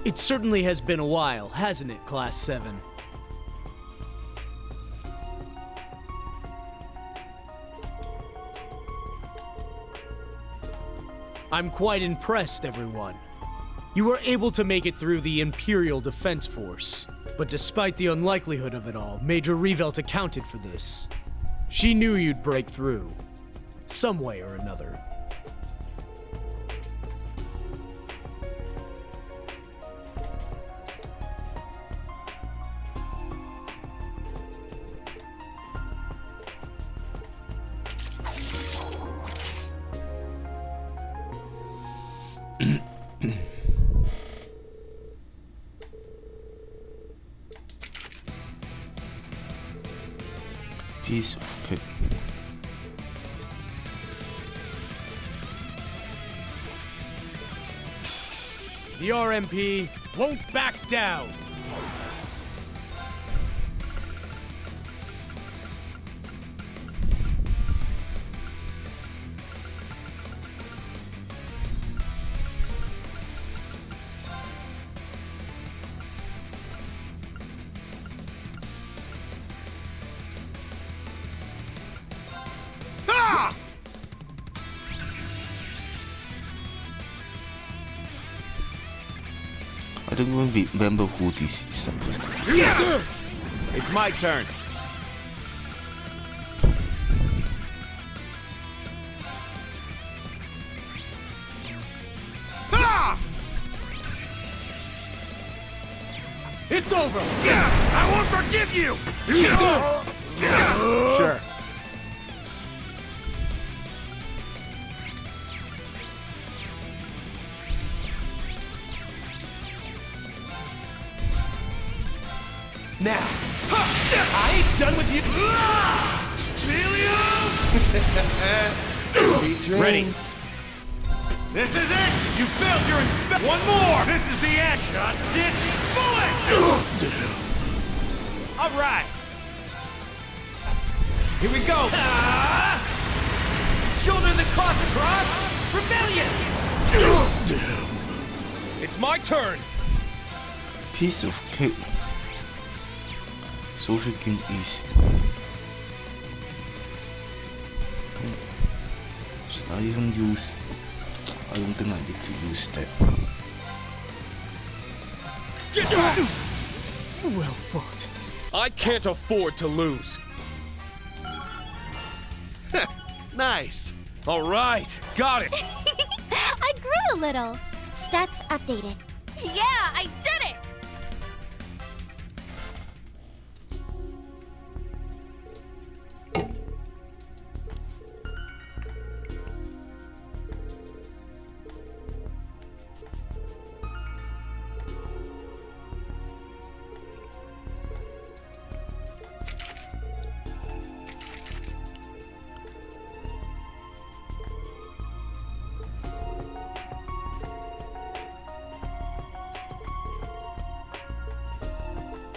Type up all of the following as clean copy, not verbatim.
It certainly has been a while, hasn't it, Class 7? I'm quite impressed, everyone. You were able to make it through the Imperial Defense Force. But despite the unlikelihood of it all, Major Revelt accounted for this. She knew you'd break through, some way or another. Piece of cake. The RMP won't back down! I don't even remember who this is supposed to be. Yes! It's my turn. Ah! It's over! I won't forgive you! Sure. Now, I ain't done with you. Sweet dreams. Ready. This is it. You failed your inspection. One more. This is the end. Justice bullet. All right. Here we go. Shoulder the cross across. Rebellion. It's my turn. Piece of cake. Social King is. Should I even use? I don't think I need to use that. Well fought. I can't afford to lose. Nice. All right, got it. I grew a little. Stats updated. Yeah, I did it!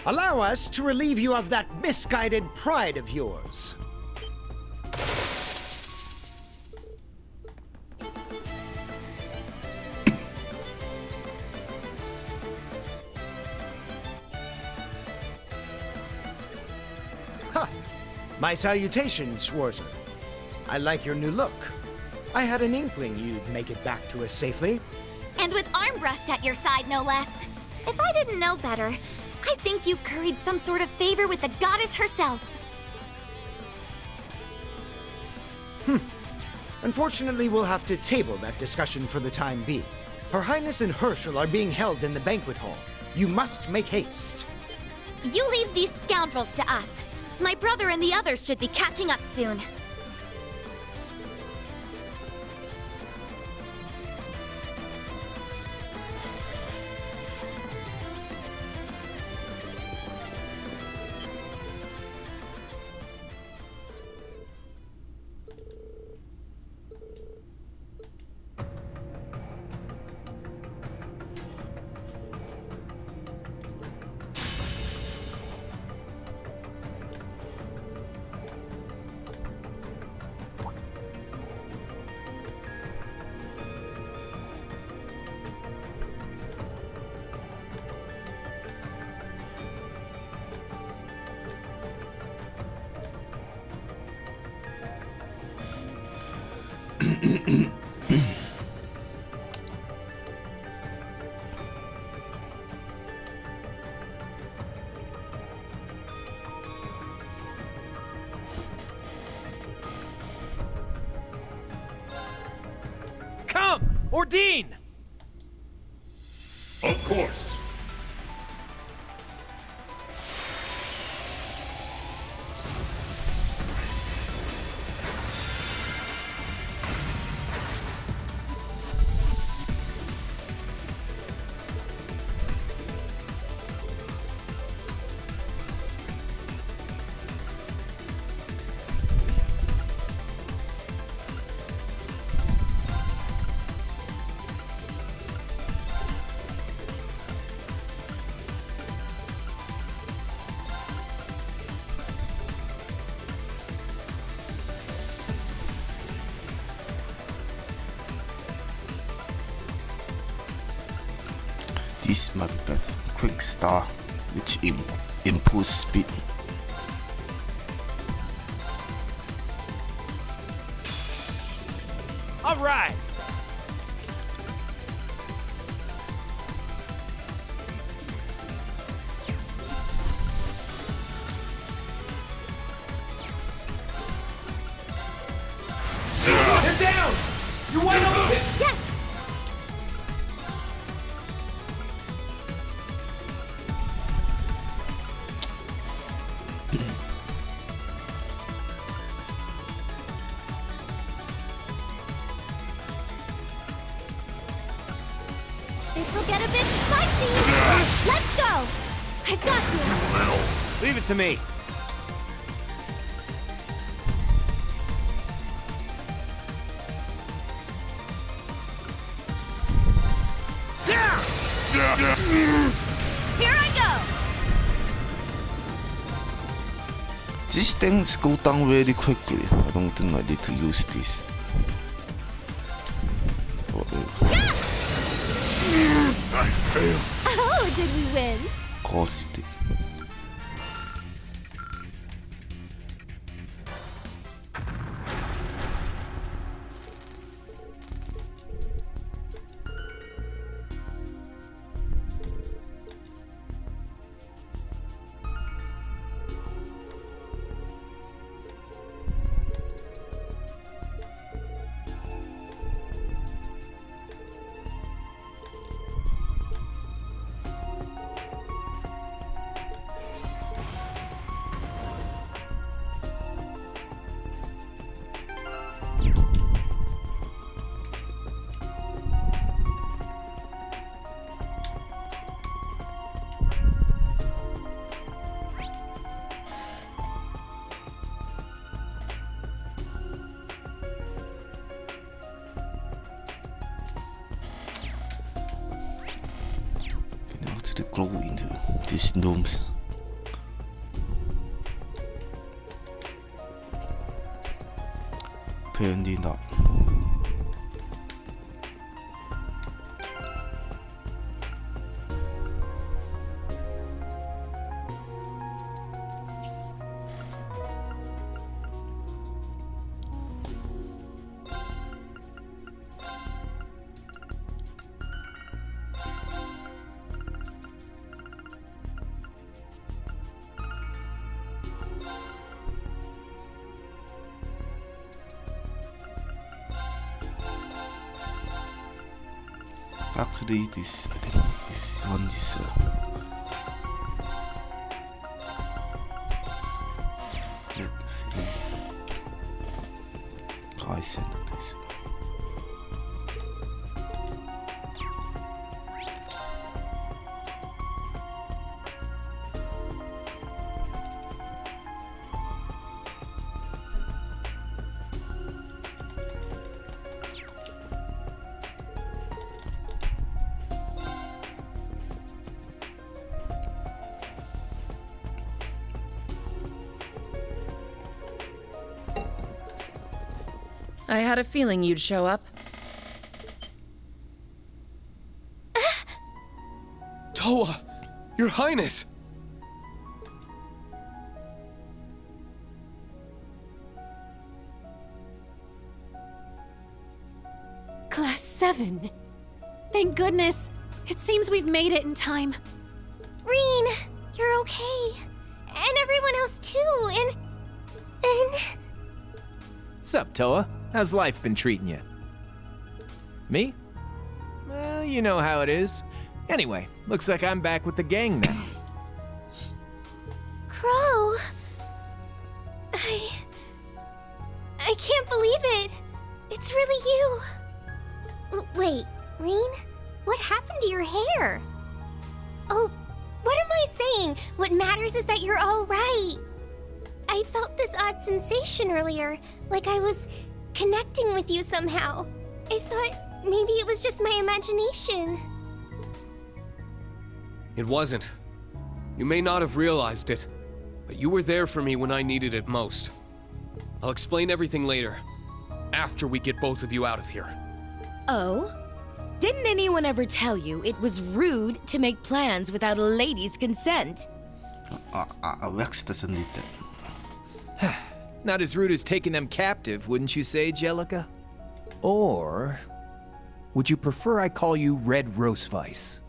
Allow us to relieve you of that misguided pride of yours. Ha! My salutations, Schwarzer. I like your new look. I had an inkling you'd make it back to us safely. And with Armbrust at your side, no less. If I didn't know better, I think you've curried some sort of favor with the goddess herself. Unfortunately, we'll have to table that discussion for the time being. Her Highness and Herschel are being held in the banquet hall. You must make haste. You leave these scoundrels to us. My brother and the others should be catching up soon. Come! Ordine! Of course. This might be better. Quick Star, which improves speed. All right! They're down! You're wide open! Yes! This'll get a bit spicy! Let's go! I've got you! Leave it to me. Here I go! These things go down very quickly. I don't think I need to use this. I failed. Oh, did we win? Of course you did. To grow into these gnomes. Apparently not. Actually, this I think this one is I send this. I had a feeling you'd show up. Toa! Your Highness! Class 7. Thank goodness. It seems we've made it in time. Reen, you're okay. And everyone else too, and... Sup, Toa? How's life been treating you? Me? Well, you know how it is. Anyway, looks like I'm back with the gang now. Crow... I can't believe it. It's really you. Wait, Reen? What happened to your hair? Oh, what am I saying? What matters is that you're all right. I felt this odd sensation earlier, like I was connecting with you somehow. I thought maybe it was just my imagination. It wasn't. You may not have realized it, but you were there for me when I needed it most. I'll explain everything later, after we get both of you out of here. Oh? Didn't anyone ever tell you it was rude to make plans without a lady's consent? Rex doesn't need that. Not as rude as taking them captive, wouldn't you say, Jellica? Or would you prefer I call you Red Rosevice?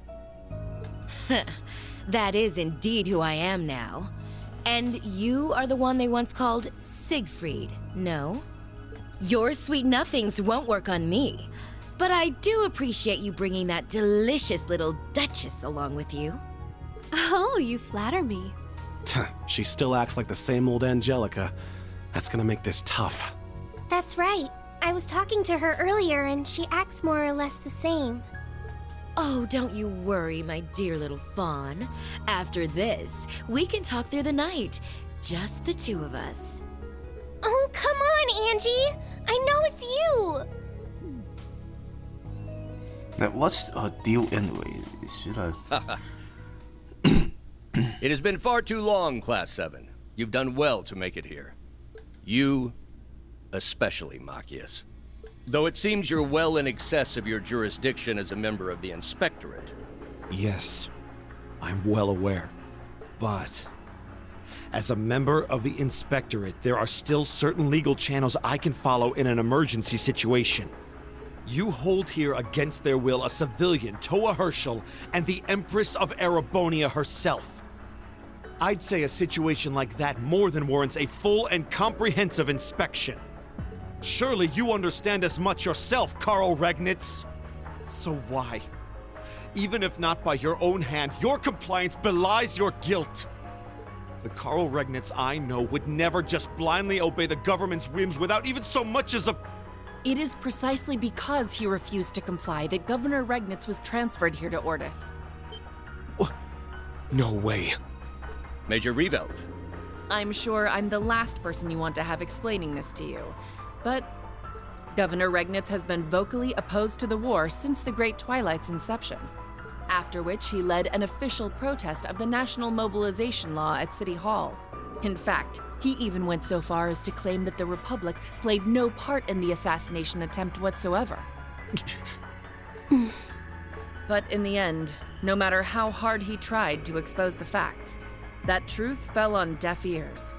That is indeed who I am now. And you are the one they once called Siegfried, no? Your sweet nothings won't work on me. But I do appreciate you bringing that delicious little Duchess along with you. Oh, you flatter me. She still acts like the same old Angelica. That's gonna make this tough. That's right. I was talking to her earlier and she acts more or less the same. Oh, don't you worry, my dear little fawn. After this, we can talk through the night. Just the two of us. Oh, come on, Angie! I know it's you! Now, what's her deal anyway? Should I... It has been far too long, Class 7. You've done well to make it here. You, especially, Machias. Though it seems you're well in excess of your jurisdiction as a member of the Inspectorate. Yes, I'm well aware. But as a member of the Inspectorate, there are still certain legal channels I can follow in an emergency situation. You hold here against their will a civilian, Toa Herschel, and the Empress of Erebonia herself. I'd say a situation like that more than warrants a full and comprehensive inspection. Surely you understand as much yourself, Carl Regnitz. So why? Even if not by your own hand, your compliance belies your guilt. The Carl Regnitz I know would never just blindly obey the government's whims without even so much as a... It is precisely because he refused to comply that Governor Regnitz was transferred here to Ordis. No way. Major Revelt. I'm sure I'm the last person you want to have explaining this to you, but Governor Regnitz has been vocally opposed to the war since the Great Twilight's inception, after which he led an official protest of the National Mobilization Law at City Hall. In fact, he even went so far as to claim that the Republic played no part in the assassination attempt whatsoever. But in the end, no matter how hard he tried to expose the facts, that truth fell on deaf ears.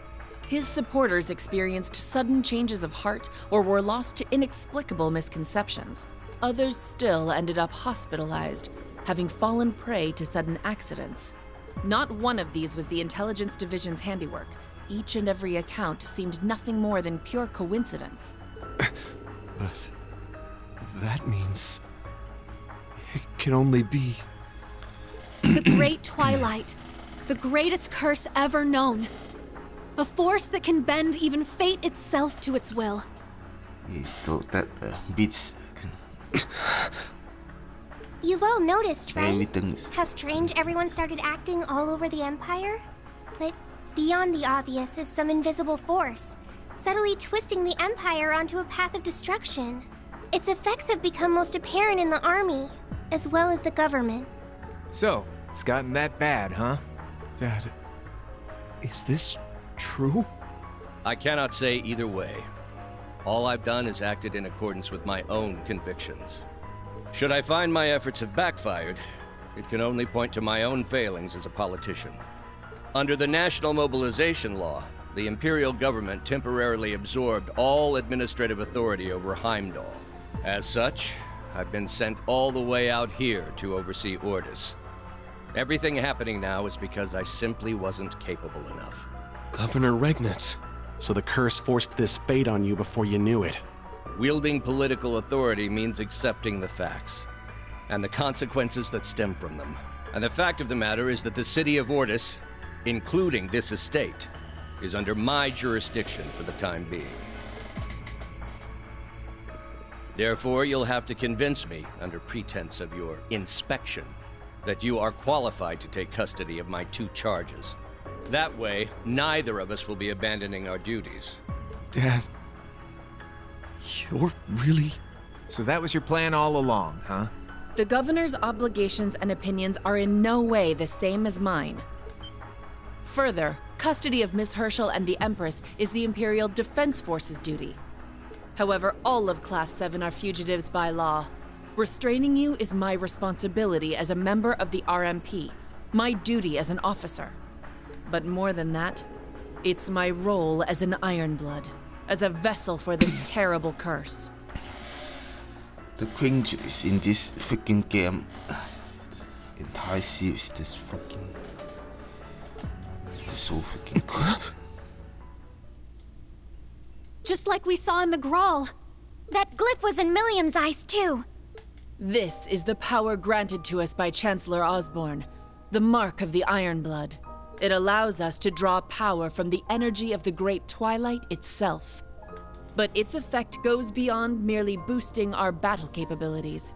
His supporters experienced sudden changes of heart or were lost to inexplicable misconceptions. Others still ended up hospitalized, having fallen prey to sudden accidents. Not one of these was the Intelligence Division's handiwork. Each and every account seemed nothing more than pure coincidence. But that means it can only be... The Great Twilight. The greatest curse ever known. A force that can bend even fate itself to its will. That beats... You've all noticed, right? Everything's... How strange everyone started acting all over the Empire? But beyond the obvious is some invisible force, subtly twisting the Empire onto a path of destruction. Its effects have become most apparent in the army, as well as the government. So, it's gotten that bad, huh? Dad, is this true? I cannot say either way. All I've done is acted in accordance with my own convictions. Should I find my efforts have backfired, it can only point to my own failings as a politician. Under the National Mobilization Law, the Imperial government temporarily absorbed all administrative authority over Heimdall. As such, I've been sent all the way out here to oversee Ordis. Everything happening now is because I simply wasn't capable enough. Governor Regnitz. So the curse forced this fate on you before you knew it. Wielding political authority means accepting the facts, and the consequences that stem from them. And the fact of the matter is that the city of Ordis, including this estate, is under my jurisdiction for the time being. Therefore, you'll have to convince me, under pretense of your inspection, that you are qualified to take custody of my 2 charges. That way, neither of us will be abandoning our duties. Dad, you're really... So that was your plan all along, huh? The governor's obligations and opinions are in no way the same as mine. Further, custody of Miss Herschel and the Empress is the Imperial Defense Force's duty. However, all of Class 7 are fugitives by law. Restraining you is my responsibility as a member of the RMP, my duty as an officer. But more than that, it's my role as an Ironblood, as a vessel for this terrible curse. The cringe is in this freaking game. This entire series, this fucking... It's so freaking good. Just like we saw in the Grawl. That glyph was in Milliam's eyes, too. This is the power granted to us by Chancellor Osborne, the mark of the Ironblood. It allows us to draw power from the energy of the Great Twilight itself. But its effect goes beyond merely boosting our battle capabilities.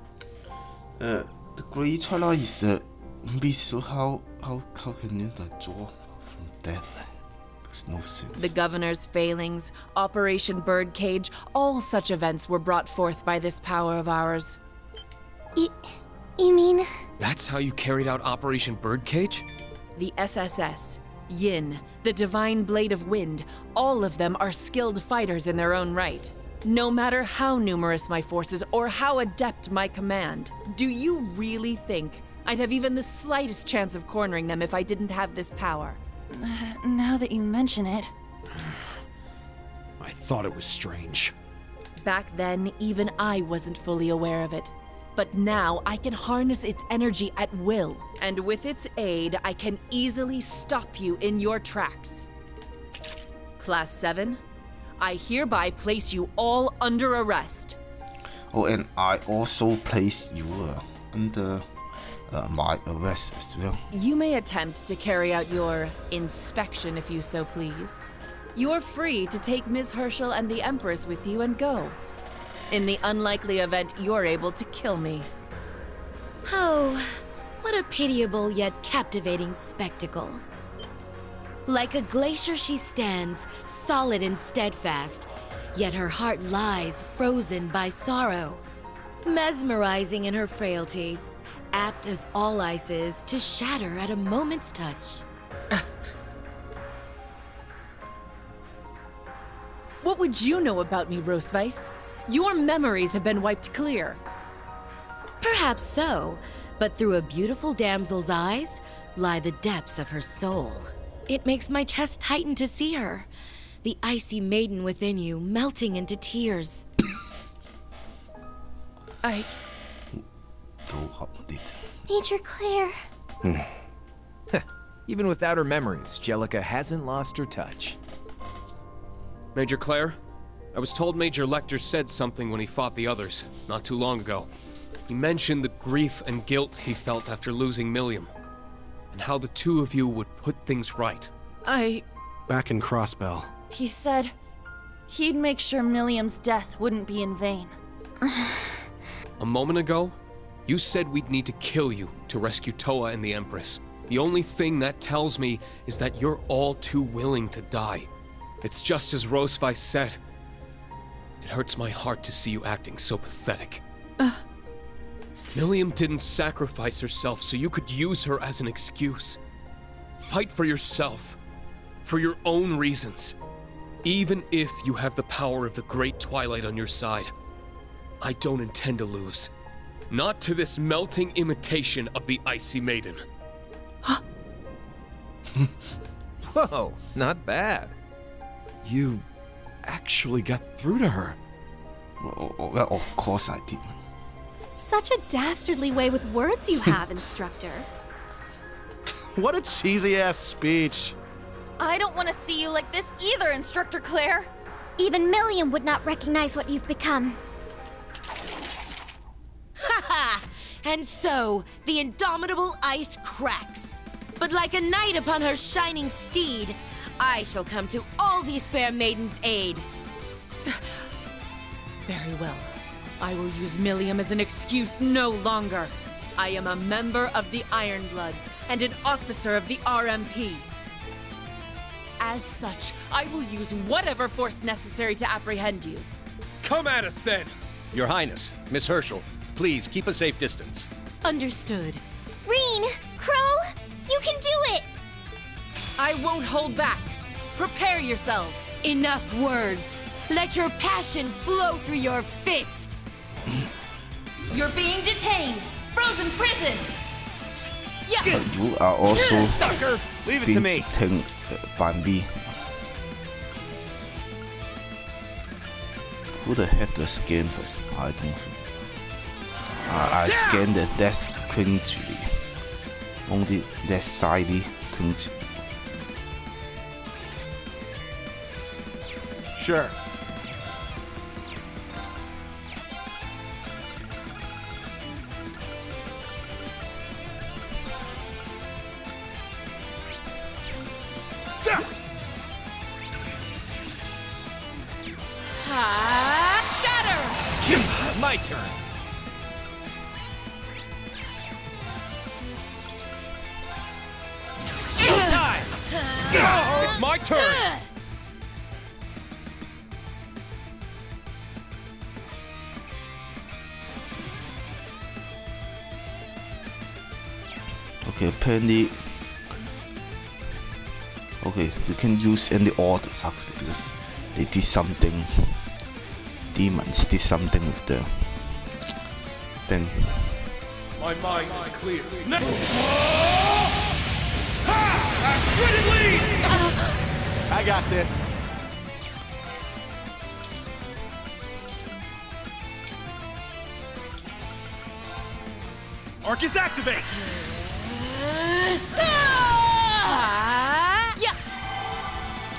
The Great Twilight is so how can you draw from that? Makes no sense. The Governor's failings, Operation Birdcage, all such events were brought forth by this power of ours. You mean... That's how you carried out Operation Birdcage? The SSS, Yin, the Divine Blade of Wind, all of them are skilled fighters in their own right. No matter how numerous my forces or how adept my command, do you really think I'd have even the slightest chance of cornering them if I didn't have this power? Now that you mention it... I thought it was strange. Back then, even I wasn't fully aware of it. But now I can harness its energy at will, and with its aid, I can easily stop you in your tracks. Class 7, I hereby place you all under arrest. Oh, and I also place you under my arrest as well. You may attempt to carry out your inspection if you so please. You're free to take Ms. Herschel and the Empress with you and go. In the unlikely event you're able to kill me. Oh, what a pitiable yet captivating spectacle. Like a glacier she stands, solid and steadfast, yet her heart lies frozen by sorrow. Mesmerizing in her frailty, apt as all ice is to shatter at a moment's touch. What would you know about me, Rosweiss? Your memories have been wiped clear. Perhaps so, but through a beautiful damsel's eyes lie the depths of her soul. It makes my chest tighten to see her, the icy maiden within you melting into tears. Major Claire. Even without her memories, Jellica hasn't lost her touch. Major Claire? I was told Major Lecter said something when he fought the others, not too long ago. He mentioned the grief and guilt he felt after losing Milliam, and how the 2 of you would put things right. Back in Crossbell. He said he'd make sure Milliam's death wouldn't be in vain. A moment ago, you said we'd need to kill you to rescue Toa and the Empress. The only thing that tells me is that you're all too willing to die. It's just as Rosweiss said. It hurts my heart to see you acting so pathetic. Milliam didn't sacrifice herself so you could use her as an excuse. Fight for yourself, for your own reasons. Even if you have the power of the Great Twilight on your side, I don't intend to lose. Not to this melting imitation of the Icy Maiden. Whoa, not bad. You actually got through to her. Well, of course I did. Such a dastardly way with words you have, instructor. What a cheesy-ass speech. I don't want to see you like this either, Instructor Claire. Even Milliam would not recognize what you've become. Haha! And so, the indomitable ice cracks. But like a knight upon her shining steed, I shall come to all these fair maidens' aid. Very well. I will use Milliam as an excuse no longer. I am a member of the Ironbloods and an officer of the RMP. As such, I will use whatever force necessary to apprehend you. Come at us then! Your Highness, Miss Herschel, please keep a safe distance. Understood. Reen! Crow! You can do it! I won't hold back. Prepare yourselves. Enough words. Let your passion flow through your fists. You're being detained. Frozen prison. Yeah. You are also Sucker! Leave it to being me. detained by me. Who the heck do I scan first? I don't know. I scan the desk quickly. Only that side quickly. Sure. Shatter! My turn. Showtime! It's my turn! Okay, apparently. Okay, you can use any orders actually because they did something. Demons did something with the thing. My mind is clear. Shredded leads! I got this. Arcus activate!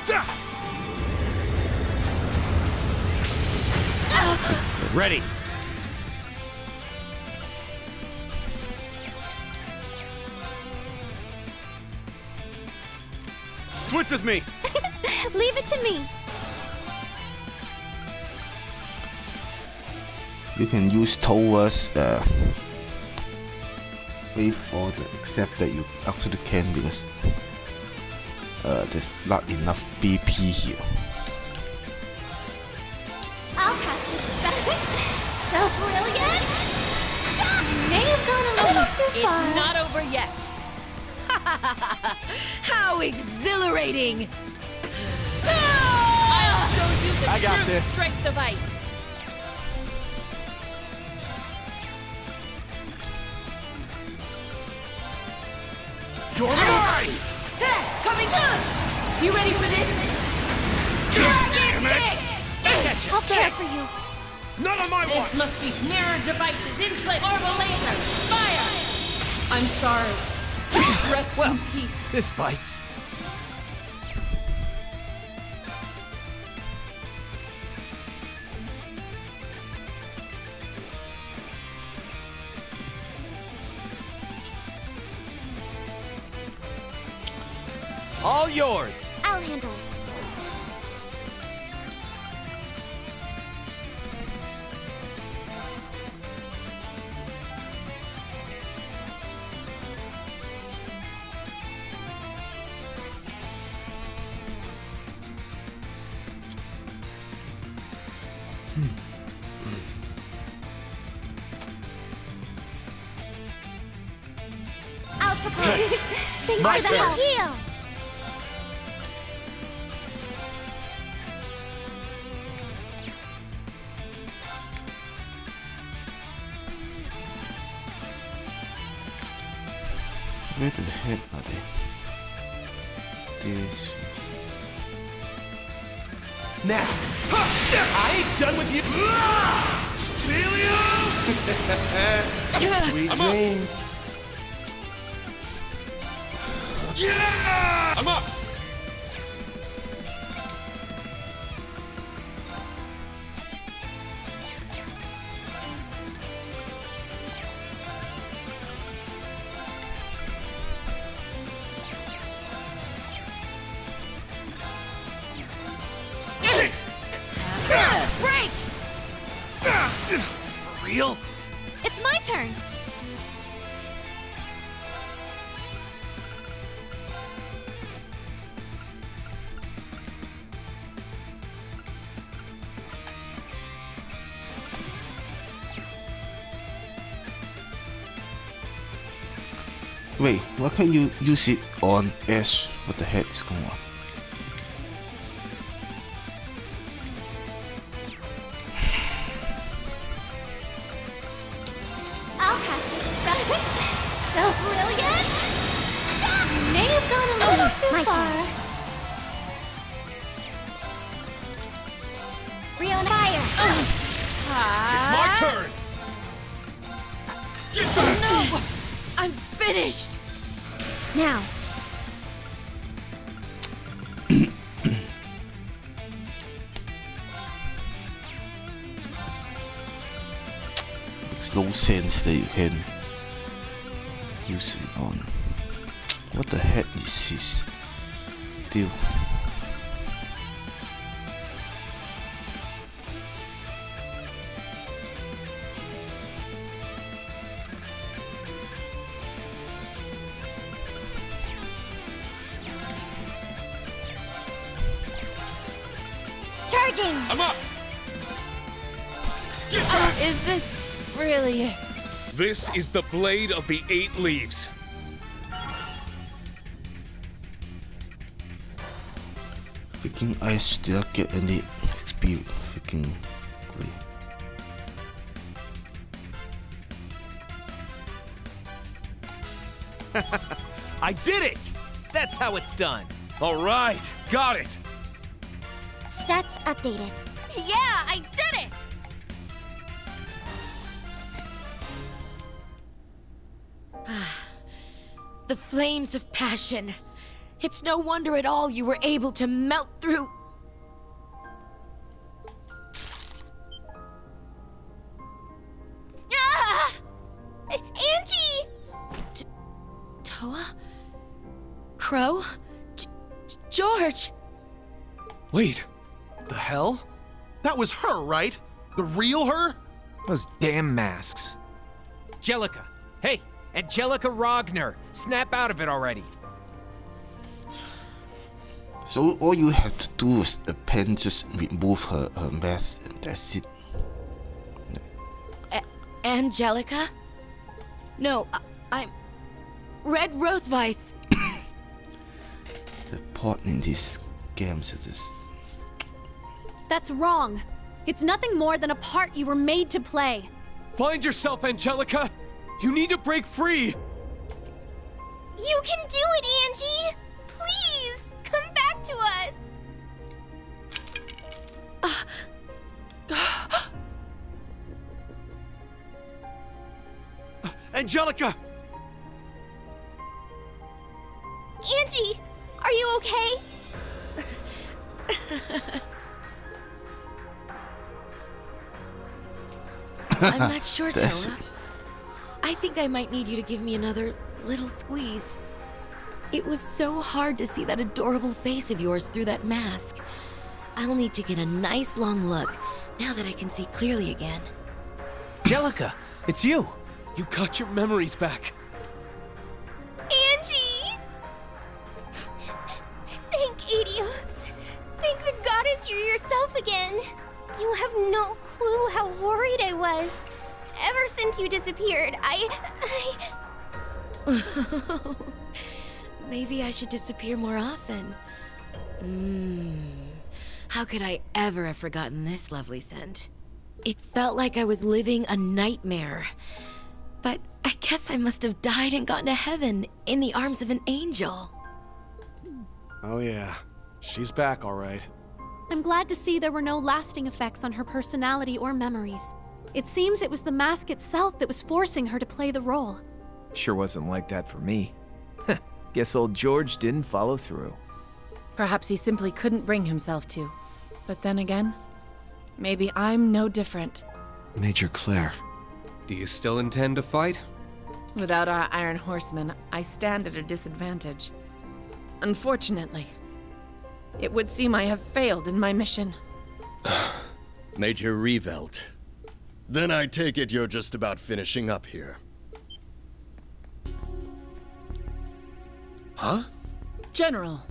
Yeah. Ready. Switch with me! Leave it to me. You can use towards wave order, except that you actually can because there's not enough BP here. I'll cast a spell. So brilliant! Shot! May have gone a little too far. It's not over yet. How exhilarating! I'll show you the I got true this. strength of ice. You're mine! Coming on! You ready for this? Damn it! I'll care for you. Not on my This watch! must be mirror devices in place. Orbital laser, fire! I'm sorry. Rest in peace. This bites. All yours. I'll handle it. I'll support. Thanks My for the turn. help. Heal. Where the heck are they? This is... Now, I ain't done with you. Helium! Sweet dreams. Yeah! I'm up! Break! For real? It's my turn. Wait, why can't you use it on Ash? What the heck is going on? I'll cast a spell. So brilliant! You may have gone a little too My far. turn. Riona fire! It's my turn! No! I'm finished! Now, Makes no sense that you can use it on. What the heck is his deal? charging! I'm up! Is this really it? This is the Blade of the Eight Leaves. Freaking Ash did not get any XP. Freaking great. I did it! That's how it's done. All right, got it. Stats updated. Yeah, I did it! The flames of passion. It's no wonder at all you were able to melt through. Ah! Angie! Toa? Crow? George! Wait, the hell? That was her, right? The real her? Those damn masks. Angelica! Hey, Angelica Rogner! Snap out of it already! So all you have to do is just remove her mask and that's it. Angelica? No, I'm... Red Roseweiss. The part in these games is just... That's wrong. It's nothing more than a part you were made to play. Find yourself, Angelica! You need to break free! You can do it, Angie! Please, come back to us! Angelica! Angie, are you okay? I'm not sure, That's- Toa. I think I might need you to give me another little squeeze. It was so hard to see that adorable face of yours through that mask. I'll need to get a nice long look now that I can see clearly again. Angelica, it's you! You got your memories back. Angie! Thank Adios. Thank the goddess you're yourself again. You have no clue how worried I was. Ever since you disappeared, Maybe I should disappear more often. How could I ever have forgotten this lovely scent? It felt like I was living a nightmare. But I guess I must have died and gone to heaven in the arms of an angel. Oh yeah, she's back all right. I'm glad to see there were no lasting effects on her personality or memories. It seems it was the mask itself that was forcing her to play the role. Sure wasn't like that for me. Guess old George didn't follow through. Perhaps he simply couldn't bring himself to. But then again, maybe I'm no different. Major Claire. Do you still intend to fight? Without our Iron Horsemen, I stand at a disadvantage. Unfortunately, it would seem I have failed in my mission. Major Revelt. Then I take it you're just about finishing up here. Huh? General.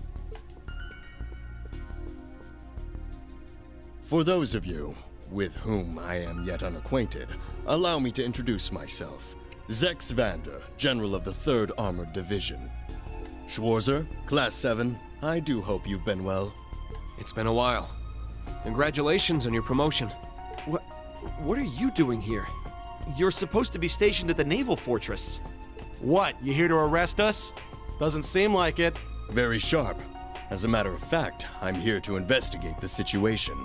For those of you with whom I am yet unacquainted, allow me to introduce myself. Zex Vander, General of the 3rd Armored Division. Schwarzer, Class 7, I do hope you've been well. It's been a while. Congratulations on your promotion. What are you doing here? You're supposed to be stationed at the Naval Fortress. What, you here to arrest us? Doesn't seem like it. Very sharp. As a matter of fact, I'm here to investigate the situation.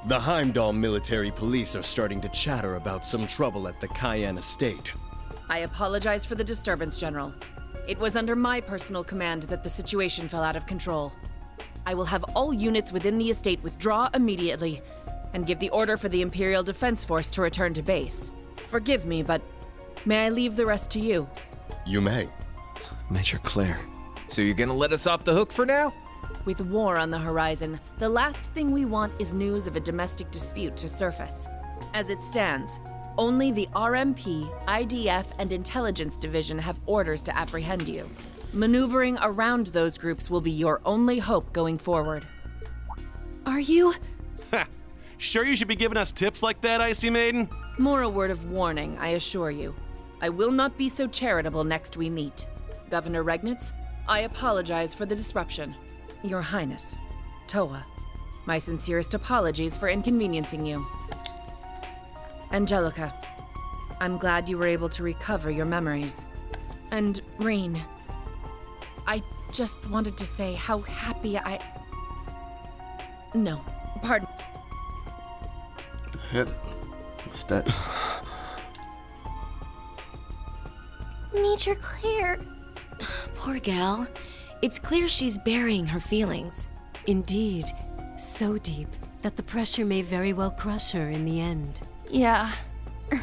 The Heimdall military police are starting to chatter about some trouble at the Cayenne estate. I apologize for the disturbance, General. It was under my personal command that the situation fell out of control. I will have all units within the estate withdraw immediately and give the order for the Imperial Defense Force to return to base. Forgive me, but may I leave the rest to you? You may. Major Claire. So you're gonna let us off the hook for now? With war on the horizon, the last thing we want is news of a domestic dispute to surface. As it stands, only the RMP, IDF, and Intelligence Division have orders to apprehend you. Maneuvering around those groups will be your only hope going forward. Are you? Sure you should be giving us tips like that, Icy Maiden? More a word of warning, I assure you. I will not be so charitable next we meet. Governor Regnitz, I apologize for the disruption. Your Highness, Toa, my sincerest apologies for inconveniencing you. Angelica, I'm glad you were able to recover your memories. And Reen, I just wanted to say how happy I... No, pardon. Head? What's that? Major Claire. Poor gal. It's clear she's burying her feelings. Indeed, so deep that the pressure may very well crush her in the end. Yeah. There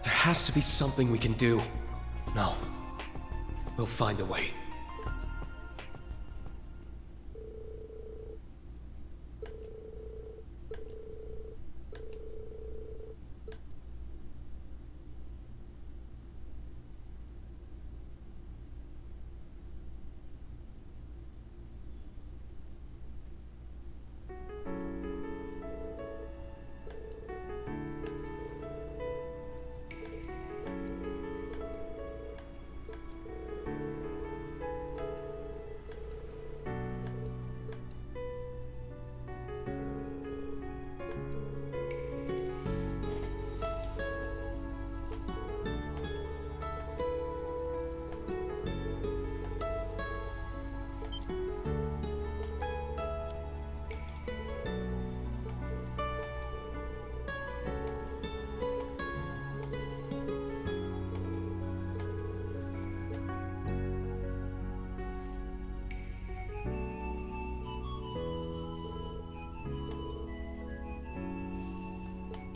has to be something we can do. No. We'll find a way.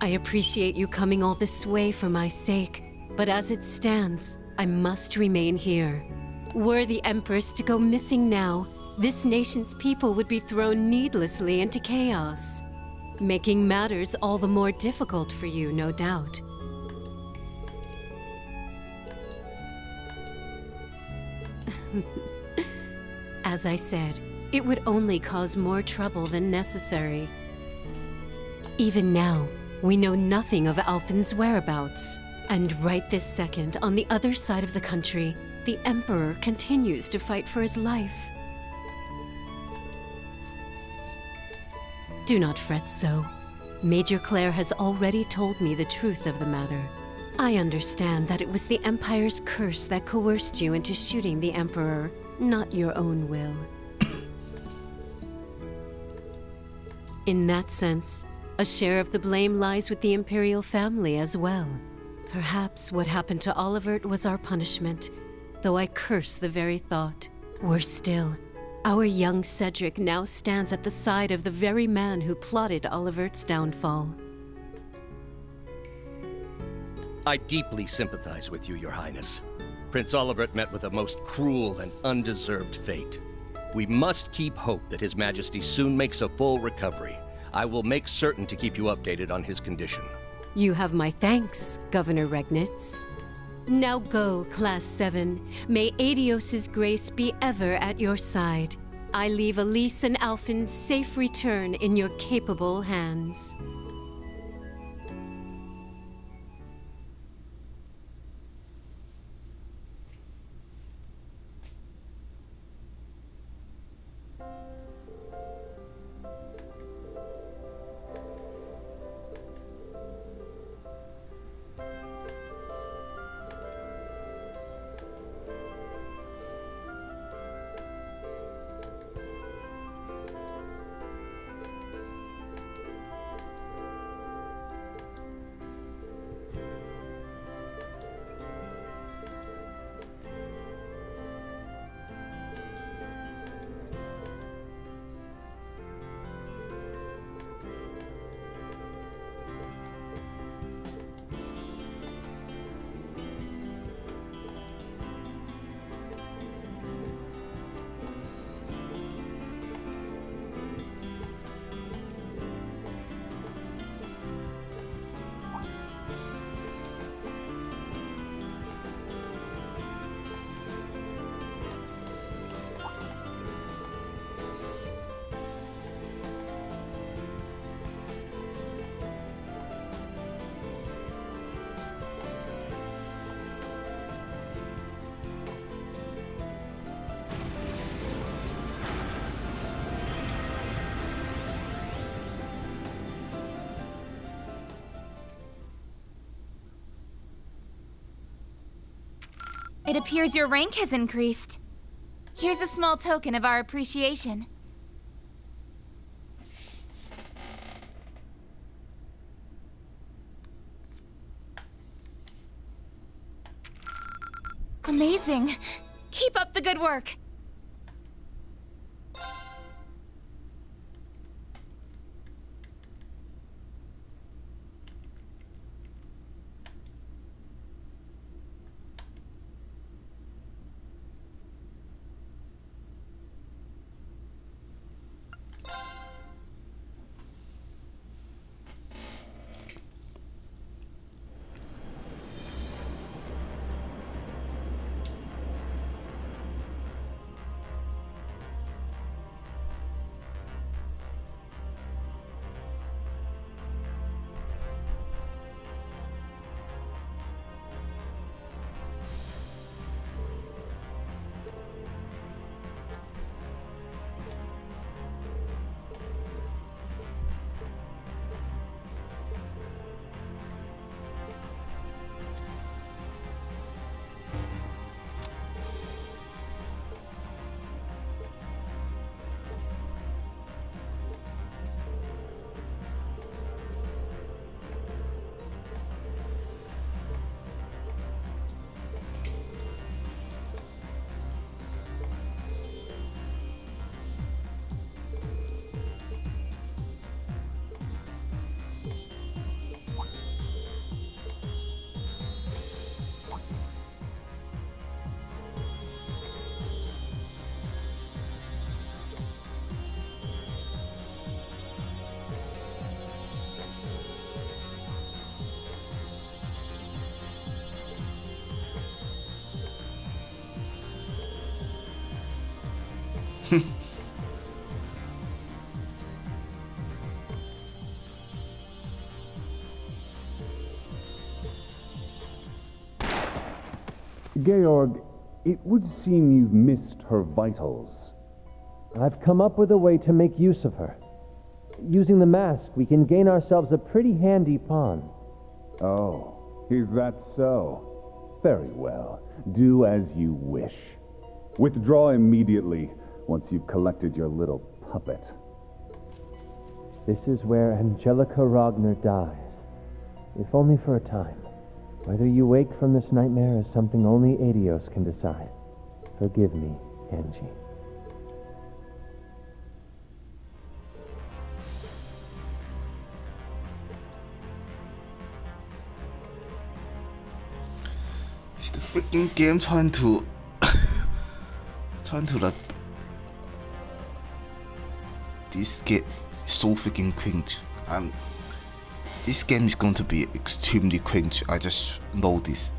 I appreciate you coming all this way for my sake, but as it stands, I must remain here. Were the Empress to go missing now, this nation's people would be thrown needlessly into chaos, making matters all the more difficult for you, no doubt. As I said, it would only cause more trouble than necessary. Even now, we know nothing of Alphen's whereabouts. And right this second, on the other side of the country, the Emperor continues to fight for his life. Do not fret so. Major Claire has already told me the truth of the matter. I understand that it was the Empire's curse that coerced you into shooting the Emperor, not your own will. In that sense, A share of the blame lies with the Imperial family as well. Perhaps what happened to Olivert was our punishment, though I curse the very thought. Worse still, our young Cedric now stands at the side of the very man who plotted Olivert's downfall. I deeply sympathize with you, Your Highness. Prince Olivert met with a most cruel and undeserved fate. We must keep hope that His Majesty soon makes a full recovery. I will make certain to keep you updated on his condition. You have my thanks, Governor Regnitz. Now go, Class 7. May Adios's grace be ever at your side. I leave Elise and Alphen's safe return in your capable hands. It appears your rank has increased. Here's a small token of our appreciation. Amazing. Keep up the good work. Georg, it would seem you've missed her vitals. I've come up with a way to make use of her. Using the mask, we can gain ourselves a pretty handy pawn. Oh, is that so? Very well. Do as you wish. Withdraw immediately once you've collected your little puppet. This is where Angelica Ragnar dies. If only for a time. Whether you wake from this nightmare is something only Adios can decide. Forgive me, Angie. Is the freaking game trying to like this game is so freaking cringe. This game is going to be extremely cringe. I just know this.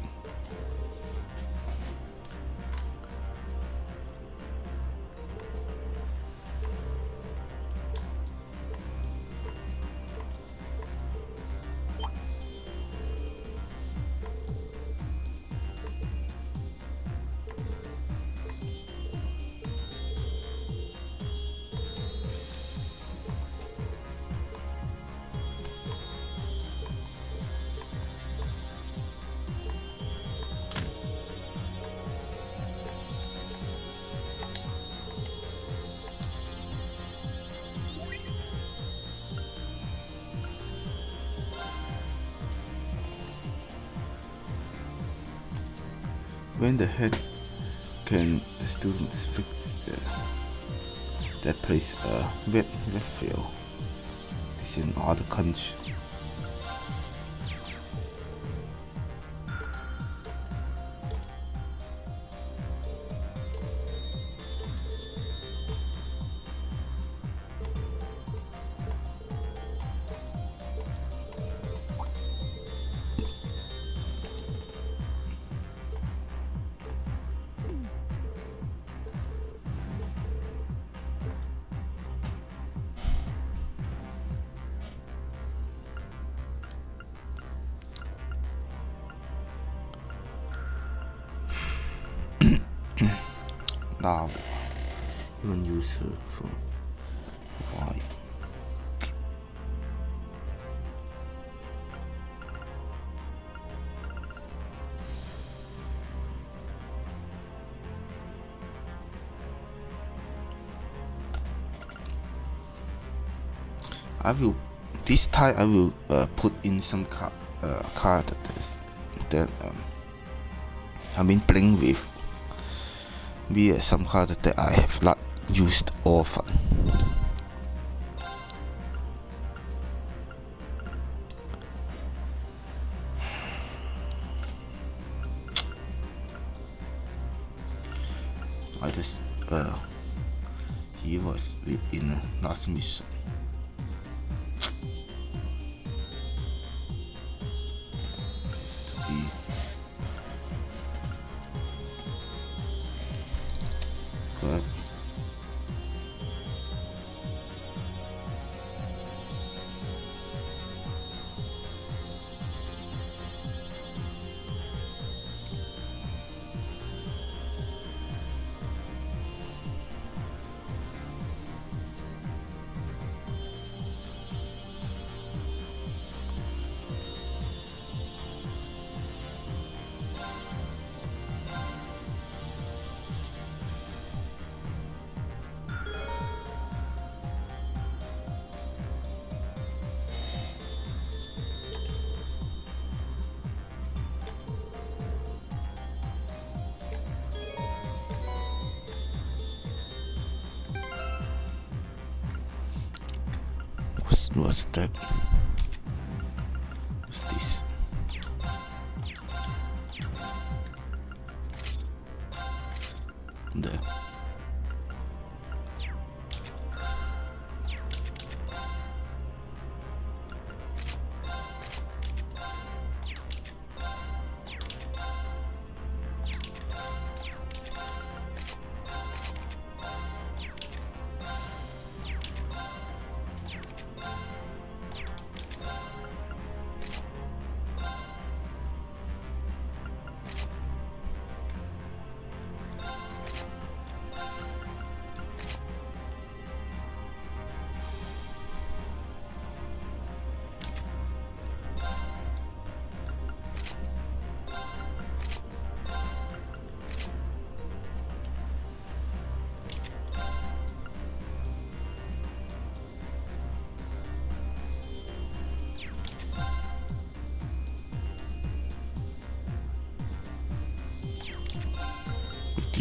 When the heck can students fix that place red field? It's in other country. Now, even use her for why? I will this time I will put in some card that I've been playing with. Be some cards that I have not used often. I just he was in last mission. But what's that? What's this? There.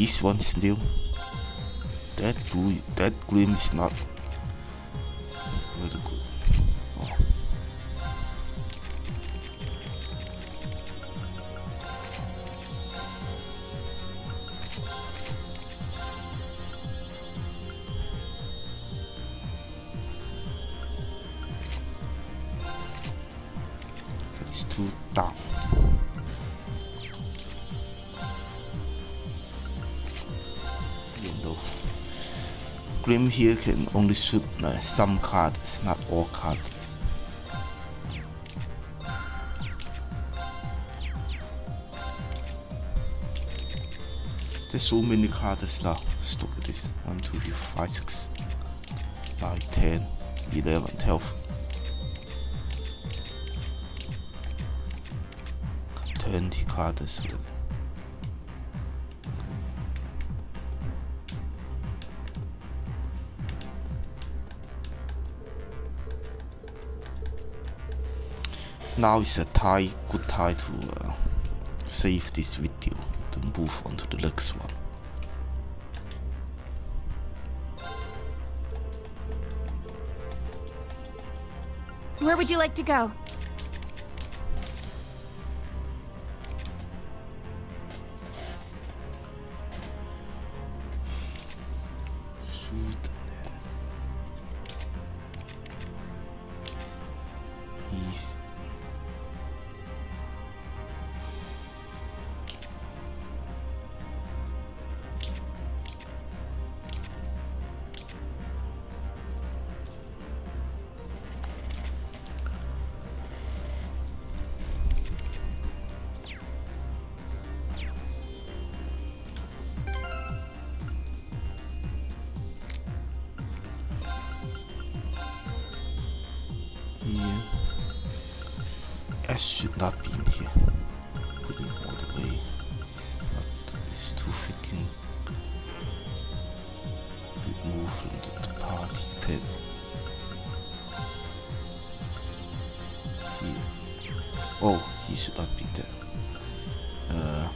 this one still. That Grim is not really good. Oh. It's too dark. Grim here can only shoot some cards, not all cards. There's so many cards now. Let's look at this. 1, 2, 3, 4, 5, 6, 9, 10, 11, 12. 20 cards. Now is a good time to save this video to move on to the next one. Where would you like to go? S should not be in here. Put him all the way. It's too freaking. Remove from the party pit. Here. Oh, he should not be there.